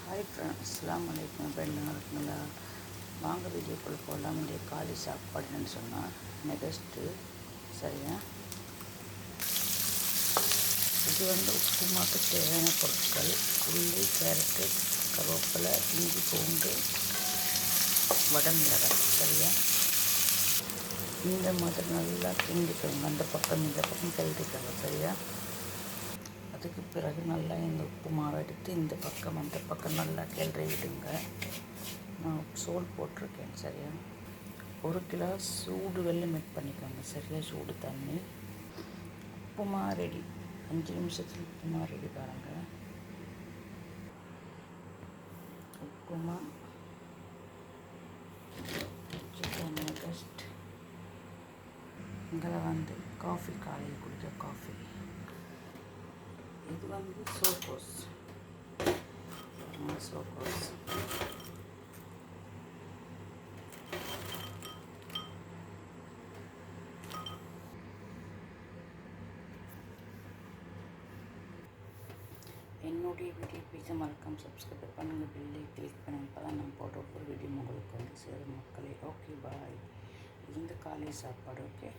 Hi friends, அஸ்ஸலாமு அலைக்கும். இப்போ எல்லாம் இருக்குங்களா? வாங்க வீடியோக்குள்ளே போகலாம். இன்றைய காலை சாப்பாடுன்னு சொன்னால் நெக்ஸ்ட்டு சரியா. இது உப்புமாக்கு தேவையான பொருட்கள்: உள்ளி, கேரட்டு, கருவேப்பிலை, இஞ்சி, பூண்டு, வடமிளகாய். சரியா, இந்த மாதிரி நல்லா கிண்டிக்கோங்க. அந்த பக்கம் இந்த பக்கம் கிண்டிக்கோங்க. சரியா, அதுக்கு பிறகு நல்லா இந்த உப்பு மாவை எடுத்து இந்த பக்கம் அந்த பக்கம் நல்லா கிளறி விடுங்க. நான் சோல் போட்டிருக்கேன். சரியா, 1 கிலோ சூடு வெல்லம் மிக்ஸ் பண்ணிக்கோங்க. சரியா, சூடு தண்ணி. உப்புமா ரெடி. 5 நிமிஷத்தில் உப்புமா ரெடி பாருங்கள். Upma chicken next. இதில் காஃபி, காலையில் குடிக்க காஃபி. இது சோகோஸ். சோகோஸ் என்னுடைய வீடியோ பிடிச்ச மறக்காம சப்ஸ்கிரைப் பண்ணுங்கள், பெல்லை கிளிக் பண்ணுங்கள். அப்போ தான் நான் போடுற ஒரு வீடியோ உங்களுக்கு சேரும் மக்களே. ஓகே, பாய். இது காலை சாப்பாடு. ஓகே.